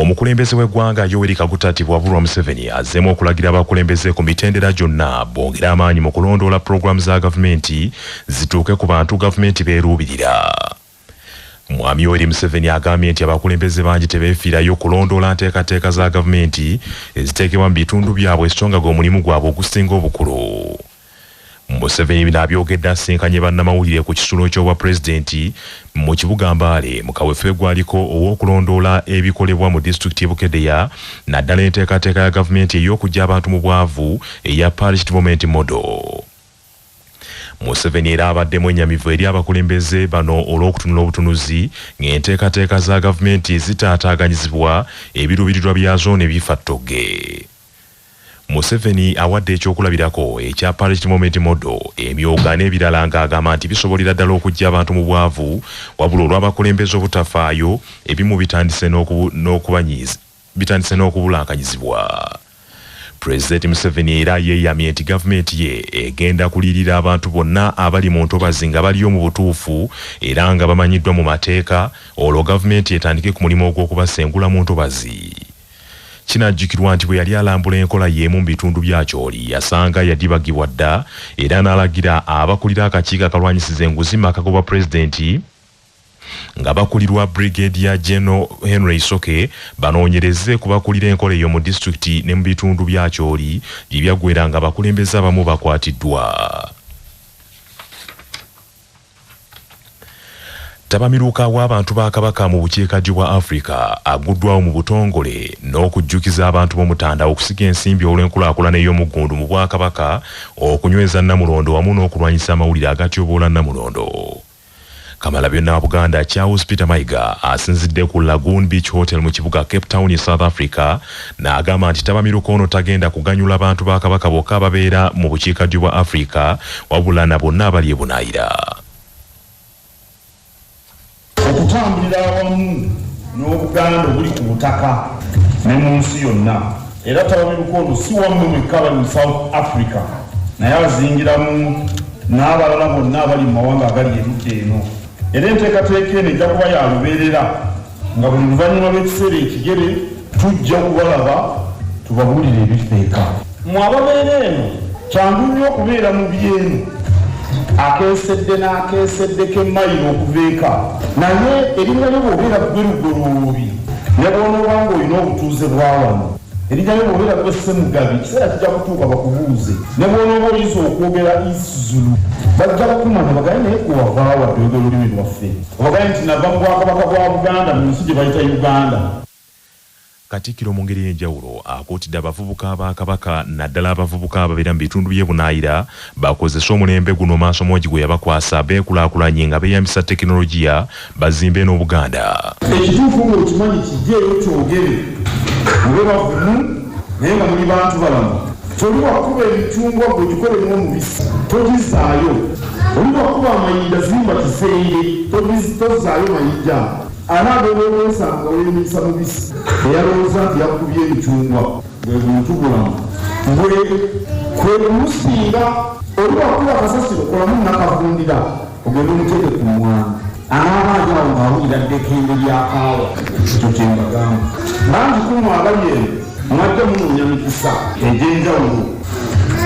Omukulembeze w'eggwanga Yoweri Kaguta Tibuhaburwa Museveni azzeemu okulagira abakulembeze ku mitendera gyonna bongere amaanyi mu kulondoola pulogulaamu za gavumenti zituuke ku bantu gavumenti beeruubirira. Mwami Yoweri Museveni agambye nti abakulembeze bangi tebeefiirayo kulondoola nteekateeka za gavumenti eziteekebwa mu bitundu byabwe esonga gw'omulimu gwabwe ogusinga obukulu. Museveni bino abyogedde asinkanye bannamawulire ku kisulo ky'obwa pulezidenti mu kibuga Mbale mu kaweefube gwaliko ow'okulondoola ebikolebwa mu disitulikiti y'e Bukedeya naddala enteekateeka ya gavumenti ey'okuggya abantu mu bwavu eya Parish Development Model. Museveni era abaddemu ennyamivu eri abakulembeze bano olw'okutunula obutunuzi ng'enteekateeka za gavumenti zitaataaganyizibwa ebiruubirirwa bya zooni ebifa ttogge. Museveni awadde ekyokulabirako ekya Parish Development Model emyoga n'ebirala ng'agamba nti bisobolera ddala okuggya abantu mu bwavu wabula olw'abakulembeze obutafaayo ebimu bitandise n'okubulankanyizibwa. Pulezidenti Museveni era yeeyamye nti gavumenti ye egenda kulirira abantu bonna abali mu ntobazi nga baliyo mu butuufu era nga bamanyiddwa mu mateeka olwo gavumenti etandike ku mulimu ogw'okubasengula mu ntobazi. Kinajjukirwa nti bwe yali alambula enkola y'emu mu bitundu bya Kyoli yasanga yadibagibwa dda era n'alagira abakulira akakiiko akalwanyisiza enguzi mu maka g'obwa pulezidenti nga bakulirwa Brigadier General Henry Isoke banoonyereze kubakulira enkola eyo mu disitulikiti ne mu bitundu bya Kyoli gye byaggwera nga abakulembeze abamu bakwatiddwa. Tabamiruka w'abantu ba Kabaka mu bukiikaddyo bwa Africa aguddwawo mu butongole n'okujjukiza abantu b'omutanda okusiga ensimbi olw'enkulaakulana ey'omuggundu mu Bwakabaka okunyweza Namulondo wamu n'okulwanyisa amawulire agatyoboola Namulondo. Kamalabyonna wa Buganda Charles Peter Mayiga asinzidde ku Lagoon Beach Hotel mu kibuga Cape Town South Africa n'agamba nti tabamiruka ono tagenda kuganyula abantu ba Kabaka bokka ababeera mu bukiikaddyo bwa Africa wabula na bonna abali e Bunaayira. Okutambulira awamu n'Obuganda obuli ku butaka ne mu nsi yonna era tabamiruka ono si wammwe mwekka bali mu South Africa naye abazingiramu n'abalala bonna abali mu mawanga agali erudda eno era enteekateeka eno ejja kuba ya lubeerera nga buli luvannyuma lw'ekiseera ekigere tujja kubalaba tubabuulire ebifeeka. Mmwe ababeera eno kyangu nnyo okubeera mu byenu akeesedde n'akeesedde k'emmayiro okuva eka naye erinnya lyo bw'obeera ggwe lugoloobi ne bw'onoobanga olina obutuuze bwa wano erinnya lyo bw'obeera ggwe Ssemugabi kiseera kijja kutuuka bakubuuze ne bw'onooba oyiza okwogera Isizulu bajja kukumanya bagaye naye kuwavaawa ddooga olulimi lwaffe obagaye nti nava mu Bwakabaka bwa Buganda mu nsi gye bayita Uganda. Katikkiro mu ngeri y'enjawulo akuutidde abavubuka ba Kabaka naddala abavubuka ababeera mu bitundu by'e Bunaayira bakozesa omulembe guno maaso mogi gwe yabakwasa beekulaakulanye nga beeyambisa tekinologiya bazimbe n'Obuganda. Ekituufu ng'okimanyi kijjeeyo kyogere mube bavumu naye nga muli bantu balamu. Toli wakuba emicungwa gw'ogikolemu omubisi togizaayo. Oli wakuba amayinja zimba kiseeye tozaayo mayinja. Anaagobwesanga weemisa mubisi eyalowooza nti yakubye emicungwa bwe buntu bulamu kwe kumusinga oli wakuba akasasiro kolamu nakavundira ogenda omuteeke ku mwana anaabaajawo ng'awulira ddekende lyakaawa ekyo kyembagamba bangi kumu abali eno mwadde munoonya mikisa egy'enjawulo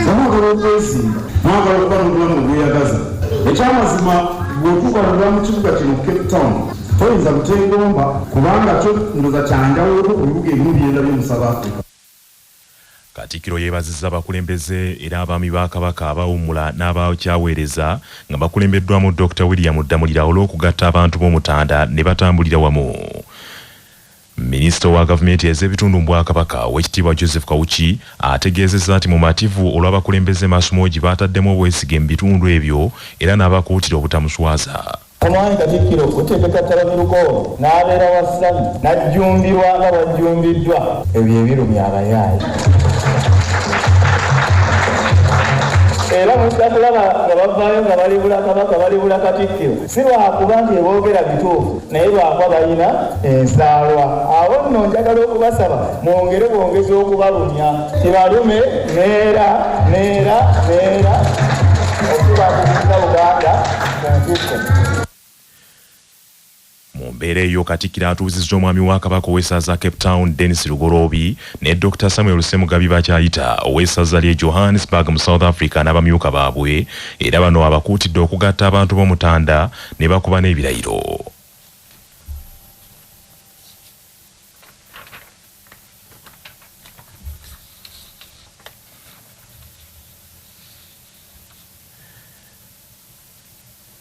omwagala okwesimba mwagala okuba n'obulamu obweyagaza ekyamazima bw'otubalira mu kibuga kino Cape Town toyinza butengomba kubanga kyo ndoza kyanjawulo ku bibuga ebimu byenda by'omu South Africa. Katikkiro yeebazizza abakulembeze era abaami ba Kabaka abawummula n'abakyaweereza nga bakulembeddwamu Dr. William Damulira olw'okugatta abantu b'omutanda ne batambulira wamu. Minisita wa gavumenti ez'ebitundu mu Bwakabaka Oweekitiibwa Joseph Kawuki ategeezezza nti mumativu olw'abakulembeze Maasumoogi baataddemu obwesige mu bitundu ebyo era n'abakuutira obutamuswaza. Omwami Katikkiro okuteekeka tabamiruka ono n'abeera wasami n'ajjumbirwa nga bwajjumbiddwa ebyo ebirumya abayaayi. Era mujja kulaba nga bavaayo nga balibula Kabaka balibula Katikkiro si lwakuba nti eboogera bituufu naye lwakuba balina ensaalwa. Abo nno njagala okubasaba mwongere bwongezi okubalumya kibalume neera okuba kubuka Buganda ku ntikko. mbeera eyo Katikkiro atuuzizza omwami wa Kabaka ow'essaza Cape Town Dennis Lugoloobi ne Dr. Samuel Ssemugabi Bakyayita ow'essaza ly'e Johannesburg mu South Africa n'abamyuka baabwe era bano abakuutidde okugatta abantu b'Omutanda ne bakuba n'ebirayiro.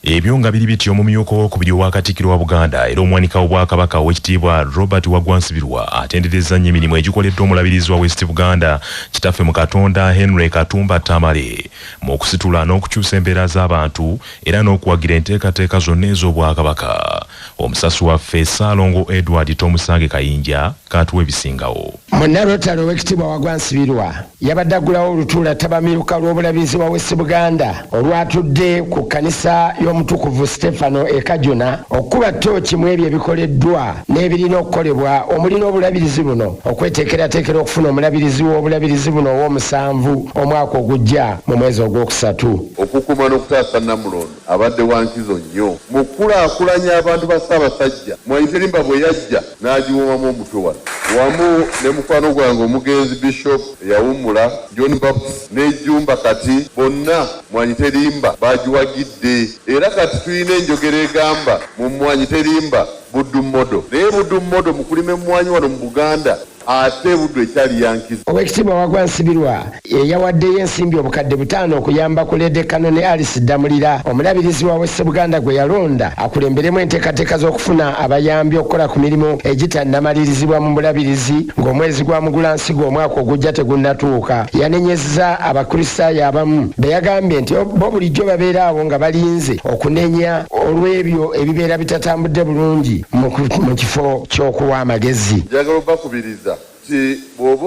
Ebyo nga biri bityo omumyuka ow'okubiri owa Katikkiro wa Buganda era omwanika w'Obwakabaka ow'ekitiibwa Robert Waggwansibirwa atenderezza nnyo emirimu egikoleddwa omulabirizi wa West Buganda kitaffe mu Katonda Henry Katumba Tamale mu kusitula n'okukyusa embeera z'abantu era n'okuwagira enteekateeka zonna ez'Obwakabaka. Omusasi waffe Ssaalongo Edward Tomusange Kayinja katuwa ebisingawo. Munnalotalo w'ekitiibwa Waggwansibirwa yabadde aggulawo olutuula ttabamiruka lw'obulabirizi wa West Buganda olwatudde ku kkanisa y'omutukuvu Stefano Ekajuna okuba ttooki mu ebyo ebikoleddwa n'ebirina okukolebwa omulina obulabirizi buno okweteekerateekera okufuna omulabirizi w'obulabirizi buno ow'omusanvu omwaka ogujja mu mwezi ogwokusatu. Okukuma n'okutaasa Namulondo abadde wa nkizo nnyo mu kulaakulanya abantu ba Ssaabasajja. Mwanyiterimba bwe yajja n'agiwomamu omutwe wano wamu ne mukwano gwange omugenzi Bishop eyawummula John Baptist n'ejjumba kati bonna Mwanyiterimba bagiwagidde era kati tulina enjogera egamba mu Mwanyiterimba buddu mmodo naye buddu mmodo mu kulima emmwanyi wano mu Buganda ate buddu ekyali yankiza. Owekitiibwa Waggwansibirwa yawaddeyo ensimbi obukadde 5 okuyamba ku Lady Canon Alice Damulira omulabirizi wa West Buganda gwe yalonda akulemberemu enteekateeka z'okufuna abayambi okukola ku mirimu egitannamalirizibwa mu bulabirizi ng'omwezi gwa Mugulansigo omwaka ogujja tegunnatuuka. Yanenyezza abakristaayo abamu be yagambye nti bo bulijjo babeera awo nga balinze okunenya olw'ebyo ebibeera bitatambudde bulungi mu kifo ky'okuwa amagezi. Njagala obbakubiriza ti bw'oba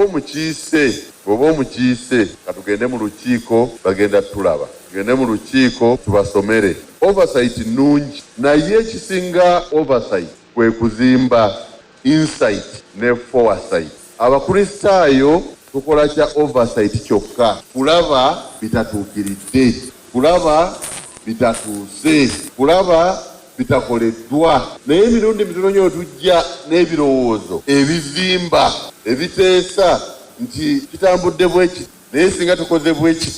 omukiise katugende mu lukiiko bagenda tulaba tugende mu lukiiko tubasomere. Oversight nungi naye ekisinga oversight kwe kuzimba insight ne foresight. Abakristaayo tukola kya oversight kyokka kulaba bitatuukiridde kulaba bitatuuse kulaba bitakoleddwa naye emirundi mitono nnyo tujja n'ebirowoozo ebizimba ebiteesa nti kitambudde bweki naye singa tukoze bweki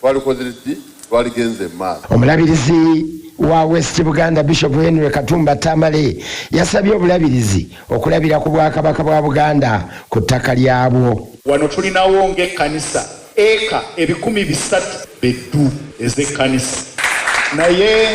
twalikoze ti twaligenze maaso. Omulabirizi wa West Buganda Bishop Henry Katumba Tamale yasabye obulabirizi okulabira ku Bwakabaka bwa Buganda ku ttaka lyabwo. Wano tulinawo ng'ekkanisa eka 300 beddu ez'ekkanisa naye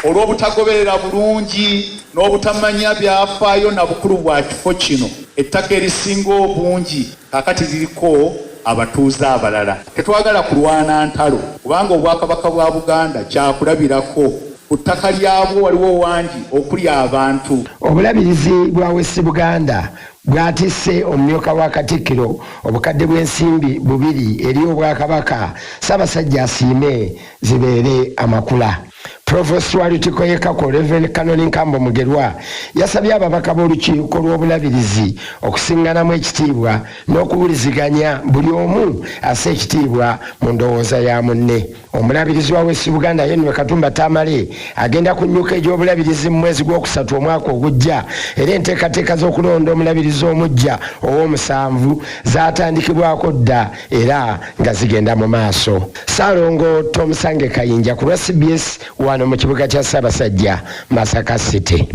olw'obutagoberera bulungi n'obutamanya byafaayo na bukulu bwa kifo kino ettaka erisinga obungi kakati liriko abatuuze abalala. Tetwagala kulwana ntalo kubanga Obwakabaka bwa Buganda kyakulabirako ku ttaka lyabwo waliwo wangi okuli abantu. Obulabirizi bwa West Buganda bwatisse omumyuka wa Katikkiro obukadde bw'ensimbi 2 eri Obwakabaka Ssaabasajja asiime zibeere amakula. Provost wa Lutiko y'Ekako Reverend Canon Nkambo Mugerwa yasabye ababaka b'olukiiko lw'obulabirizi okusiŋŋanamu ekitiibwa n'okuwuliziganya buli omu assa ekitiibwa mu ndowooza ya munne. Omulabirizi wa West Buganda Henry Katumba Tamale agenda kunnyuka egy'obulabirizi mu mwezi gw'okusatu omwaka ogujja era enteekateeka z'okulonda omulabirizi omujja ow'omusanvu zaatandikibwako dda era nga zigenda mu maaso. Ssaalongo Tomusange Kayinja ku lwa CBS wano mu kibuga kya Ssaabasajja Masaka City.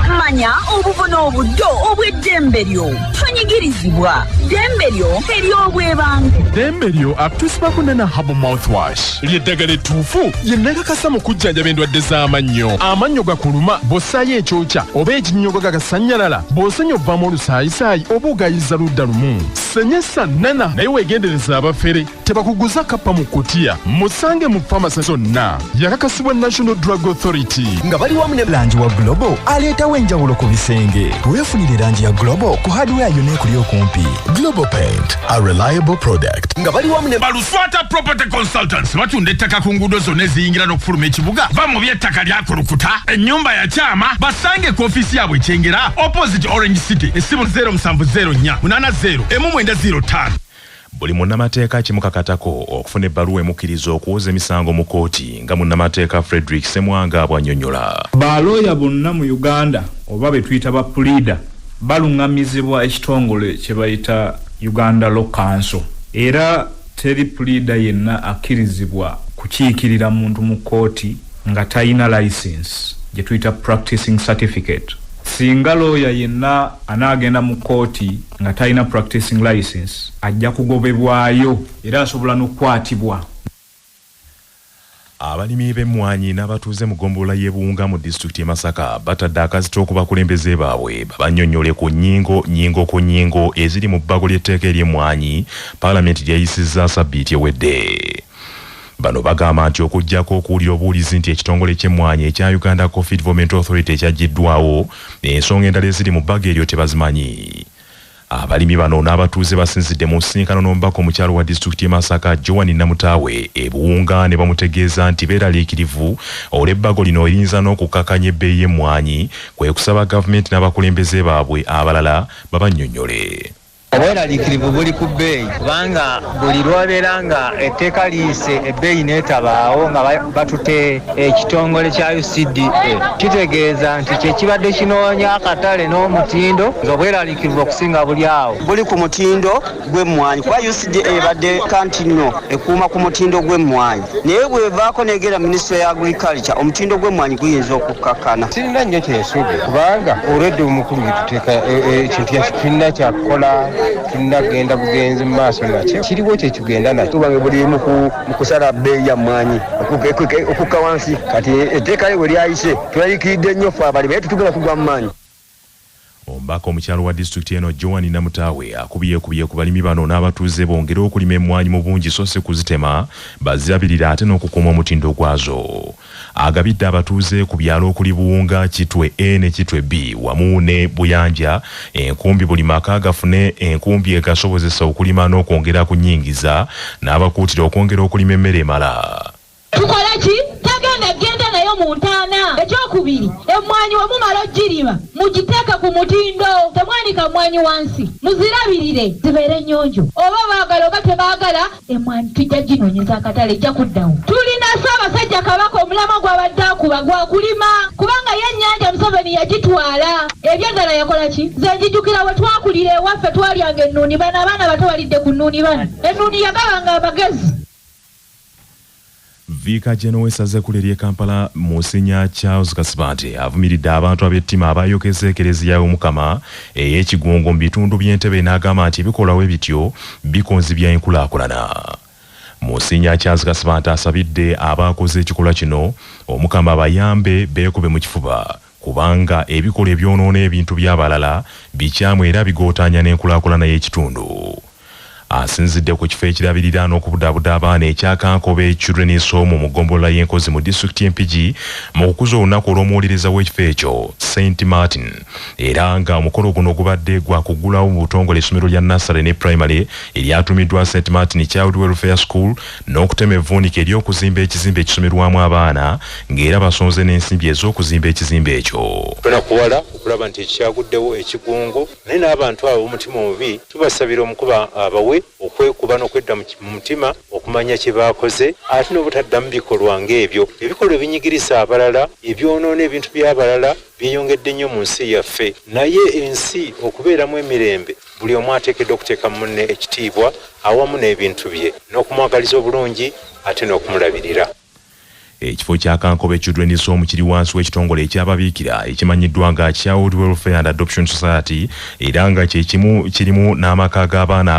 Manya obubona obuddo obw'eddembe lyo tonyigirizibwa ddembe lyo ery'obwebange. Ddembe lyo akutusibako nana Habo mouthwash ly'eddagala ettuufu lyennakakasa mu kujjanjaba endwadde z'amannyo. Amannyo gakuluma bw'ossaayo ekyokya oba ekinnyogo gagasanyalala bw'osenya ovaamu olusaayisaayi oba ogayiza ludda lumu. Senyesa nana naye weegendereza abafere tebakuguza kappa mu kutiya musange mu famasi zonna. Yakakasibwa National Drug Authority nga bali wamu ne langi wa Global aleetawo enjawulo ku bisenge. Weefunire langi ya Global ku hardware yonna ekuli okumpi. Global Paint, a reliable product. Nga bali wamu ne Baluswata Property Consultants batunda ettaka ku nguudo zonna eziyingira n'okufuluma ekibuga va mu by'ettaka lyakulukuta ennyumba ya kyama basange ku ofiisi yaabwe ekyengera opposite Orange City essimu 0704 80 1905. Buli munnamateeka kimukakatako okufuna ebbaluwa emukkiriza okuwoza emisango mu kkooti nga munnamateeka Frederick Semwanga bw'annyonnyola. Balooya bonna mu Uganda oba betuyita ba pleader balungamizibwa ekitongole kye bayita Uganda Law Council era teri pleader yenna akkirizibwa kukiikirira muntu mu kooti nga tayina license gye tuyita practicing certificate. Singa lawyer yenna anaagenda mu kooti nga tayina practicing license ajja kugobebwayo era asobola n'okukwatibwa. Abalimi b'emmwanyi n'abatuuze mu ggombolola y'ebuwunga mu disitulikiti Masaka batadde akazito okubakulembeze baabwe babannyonnyole ku nnyingo ku nnyingo eziri mu bbago ly'etteeka ery'emmwanyi Paalamenti lyayisizza Ssabbiiti ewedde. Bano bagamba nti okujjako okuwulira obuwulizi nti ekitongole ky'emmwanyi ekya Uganda Coffee Development Authority ekyaggiddwawo ensonga endala eziri mu bbago eryo tebazimanyi. Abalimi bano n'abatuuze basinzidde mu nsisinkano n'omubaka omukyalo wa disitulikiti y'e Masaka Joan Namutaawe ebuwunga ne bamutegeeza nti beeraliikirivu olw'ebbago lino eriyinza n'okukakanya ebbeeyi y'emmwanyi kwe kusaba gavumenti n'abakulembeze baabwe abalala babannyonnyole. Obweraliikirivu buli ku bbeeyi kubanga buli lw'obeera nga etteeka liyise ebbeeyi n'etabaawo nga batute ekitongole kya UCDA kitegeeza nti kye kibadde kinoonya akatale n'omutindo ng'obweraliikirivu okusinga buli awo buli ku mutindo gw'emmwanyi kuba UCDA ebadde kanti nno ekuuma ku mutindo gw'emmwanyi naye bw'evaako negera Ministry ya Agriculture omutindo gw'emmwanyi guyinza okukakkana. Sirina nnyo kyensuubye kubanga olwedde omukulu gyetuteeka ekintu tulina kyakukola tunagenda bugenzi mu maaso nakyo kiriwo kyekigenda nakyo tubange buli mu kusala bbeeyi ya mmwanyi okukka wansi kati etteeka lye bwe lyayise twaliikiridde nnyo ffe abali naye tetugenda kugwa mu maanyi. Omubaka omukyalo wa disitulikiti eno Joan Namutaawe akubye ku balimi bano n'abatuuze bongere okulima emmwanyi mu bungi so si kuzitema bazirabirira ate n'okukuuma omutindo gwazo. Agabidde abatuuze ku byalo okuli Buwunga, Kitwe A ne Kitwe B wamu ne Buyanja enkumbi buli maka gafune enkumbi egasobozesa okulima n'okwongera ku nnyingiza n'abakuutira okwongera okulima emmere emala. Tukola ki? Genda nayo mu ntaana. Ekyokubiri, emmwanyi wamumala ogirima mugiteeka ku mutindo temwanika mmwanyi wansi muzirabirire zibeere nnyonjo oba baagala oba tebaagala emmwanyi tujja ginoonyeza akatale ejja kuddawo. Tulina Ssaabasajja Kabaka omulama gw'abadde akuba gwa kulima kubanga ye ennyanja Museveni yagitwala. Ebyagala yakola ki? Nze njijjukira we twakulira ewaffe twalyanga ennuuni bano abaana bato balidde ku nnuuni bano ennuuni yagabanga abagezi. Viika General w'essaza ly'e Kampala Monsinya Charles Kasibante avumiridde abantu ab'ettima abaayokeza ekereziya y'Omukama ey'ekigongo mu bitundu by'Entebbe n'agamba nti ebikolwa bityo bikonzibya enkulaakulana. Monsinya Charles Kasibante asabidde abaakoze ekikolwa kino Omukama bayambe beekube mu kifuba kubanga ebikolwa ebyonoona ebintu by'abalala bikyamu era bigootaanya n'enkulaakulana y'ekitundu. Asinzidde ku kifo ekirabirira n'okubudaabuda abaana ekyakankobe Children's Home mu ggombolola y'enkozi mu disitulikiti y'Empigi mu kukuza olunaku olw'omuwuliriza w'ekifo ekyo St. Martin era nga omukolo guno gubadde gwa kuggulawo mu butongole essomero lya Nursery ne Primary eryatumiddwa St. Martin Child Welfare School n'okutema evvuunika ery'okuzimba ekizimbe ekisomerwamu abaana ng'era basonze n'ensimbi ez'okuzimba ekizimbe ekyo. Tunakuwala okulaba nti ekyaguddewo ekigungo naye n'abantu abo omutima omubi tubasabira omukuba abawe okwekuba n'okwedda mu mutima okumanya kye baakoze ate n'obutaddamu bikolwa ng'ebyo ebikolwa ebinyigiriza abalala ebyonoona ebintu by'abalala byeyongedde nnyo mu nsi yaffe naye ensi okubeeramu emirembe buli omu ateekeddwa okuteeka munne ekitiibwa awamu n'ebintu bye n'okumwagaliza obulungi ate n'okumulabirira. Ekifo kya Kankobe Children's Home kiri wansi w'ekitongole ekyababiikira ekimanyiddwa nga Child Welfare and Adoption Society era nga kirimu n'amaka g'abaana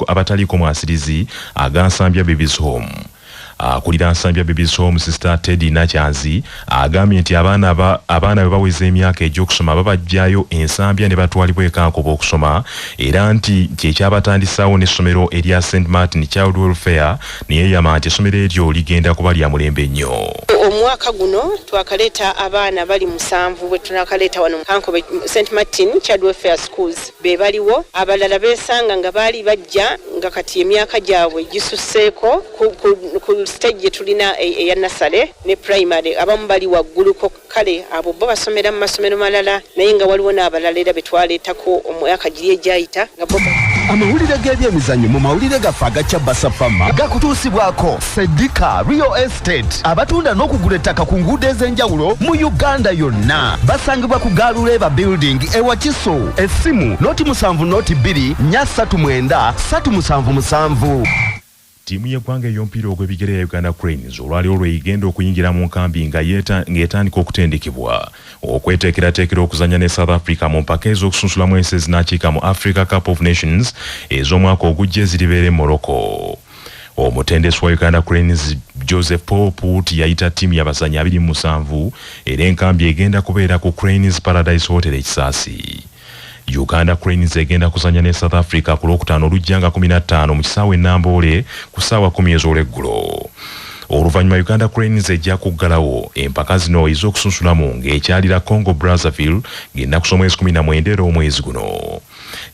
abataliiko mwasirizi agansambya Babies Home. Akulira Nsambya Babies Home Sister Teddy Nachanzi agambye nti abaana bwe baweza emyaka egy'okusoma babajjayo ensambya ne batwalibwa e Kankobe okusoma era nti kyekyabatandisawo n'essomero erya St. Martin Child Welfare niyeyama nti essomero eryo ligenda kuba lya mulembe nnyo. Omwaka guno twakaleeta abaana bali 7 bwe tunakaleeta wano Kankobe St. Martin Child Welfare Schools be baliwo abalala beesanga nga baali bajja nga kati emyaka gyabwe gisusseeko ku stage tulina eya nasale ne primary abamu bali wagguluko kale abo bo basomera mu masomero malala naye nga waliwo n'abalala era betwaleetako omwaka giri egyayita nga bo amawulire g'ebyemizannyo mu mawulire gaffe agacya basafama gakutuusibwako Sedika Real Estate abatunda n'okugula ettaka ku nguudo ez'enjawulo mu Uganda yonna basangibwa ku Galuleba Building ewa Kiso essimu noti 7 noti 2 339 377. Timu y'eggwanga ey'omupiira ogw'ebigere ya Uganda Cranes olwali olw'egenda okuyingira mu nkambi ng'etandika okutendekebwa okweteekerateekera okuzannya ne South Africa mu mpaka ez'okusunsulamu ensi ezinakiika mu Africa Cup of Nations ez'omwaka ogujja eziribeera e Morocco. Omutendesi wa Uganda Cranes Joseph Pope yayita ttiimu y'abazannyi 27 era enkambi egenda kubeera ku Cranes Paradise Hotel e Kisaasi. Uganda Cranes egenda kuzanya ne South Africa ku Lwokutaano olujja nga 15 mu kisaawe Namboole ku ssaawa 10 ez'olweggulo. Oluvannyuma Uganda Cranes ejja kuggalawo empaka zino ez'okusunsulamu ng'ekyalira Congo Brazzaville ng'ennaku z'omwezi 19 omwezi guno.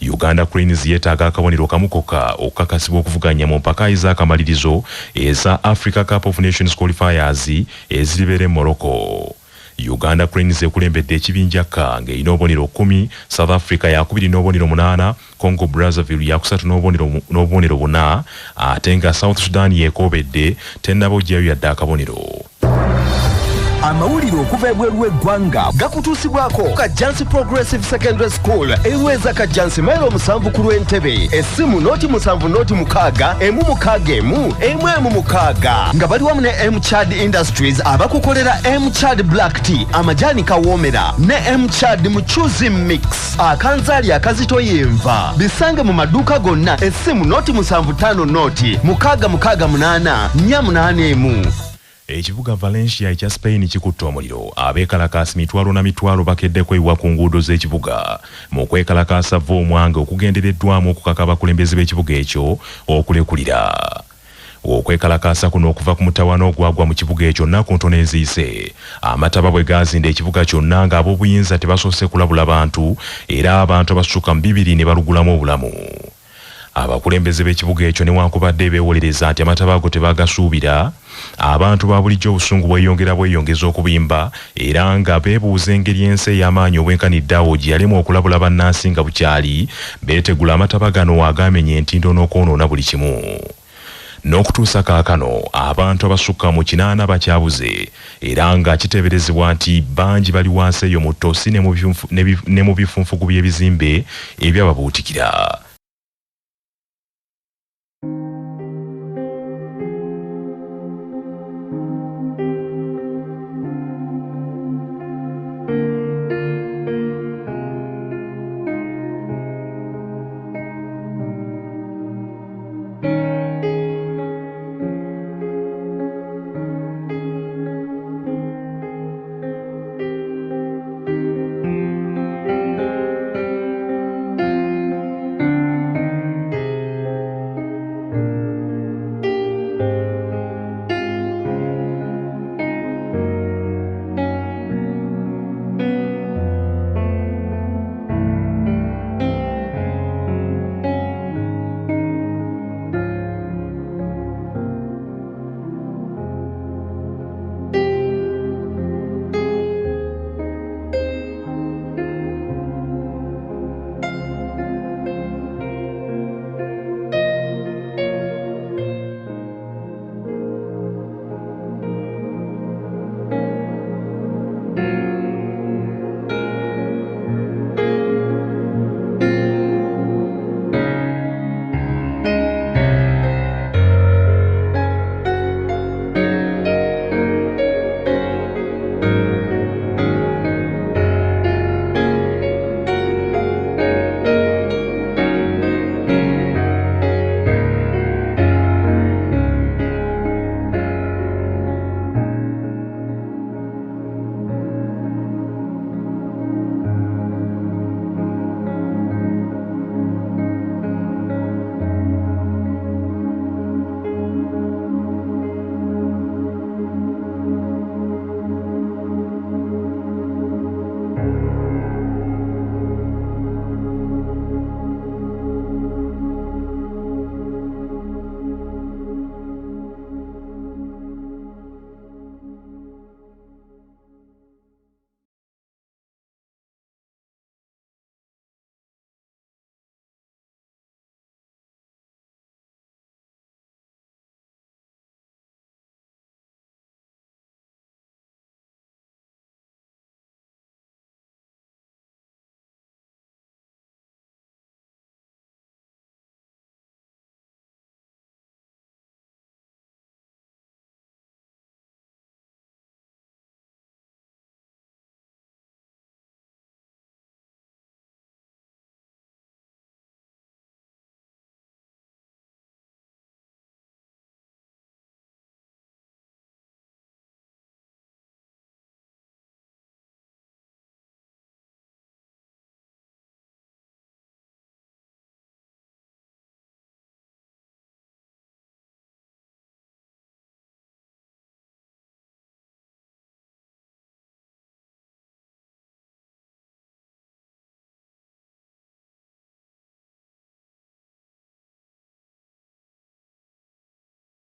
Uganda Cranes yeetaaga akabonero kamu kokka okukakasibwa okuvuganya mu mpaka ez'akamalirizo eza Africa Cup of Nations qualifiers eziribeera e Morocco. Uganda Cranes ekulembedde ekibinja K ng'erina obubonero 10, South Africa yakubiri n'obubonero 8, Congo Brazzaville yakusatu n'obubonero 4, ate nga South Sudan yeekobedde tennabojjayo yadde akabonero. Amawulire okuva ebweru w'eggwanga gakutuusibwako Kajansi Progressive Secondary School eweza Kajansi mailo 7 ku Lwentebe essimu noti 7 noti 6 emu 6 emu emu emu 6 nga bali wamu ne M-Chad Industries abakukolera M-Chad Black Tea amajani kawoomera ne M-Chad Muchuzi Mix akanzaali akazitoyenva bisange mu maduuka gonna essimu noti 75 noti 668 4 emu. Ekibuga Valencia ekya Spain kikutte omuliro abeekalakaasi mitwalo na mitwalo bakeddeko ewa ku nguudo z'ekibuga mu kwekalakaasa omwange okugendereddwamu okukaka abakulembeze b'ekibuga ekyo okulekulira. Okwekalakaasa kuno okuva ku mutawaana ogwagwa mu kibuga ekyo nnaku ntono eziise amataba bwe gaazinda ekibuga kyonna ng'ab'obuyinza tebasoose kulabula bantu era abantu abasukka mu 200 ne balugulamu obulamu. Abakulembeze b'ekibuga ekyo newankubadde beewolereza nti amataba ago tebagasuubira abantu ba bulijjo obusungu bweyongeza okubimba era nga beebuuza engeri ensi ey'amaanyi obwenkaniddeawo gye yalema okulabula bannansi nga bukyali beetegula amataba gano agamenya entindo n'okwonoona buli kimu. N'okutuusa kaakano abantu abasukka mu 80 bakyabuze era nga kiteeberezebwa nti bangi bali wansi eyo mu ttosi ne mu bifunfugu by'ebizimbe ebyababuutikira.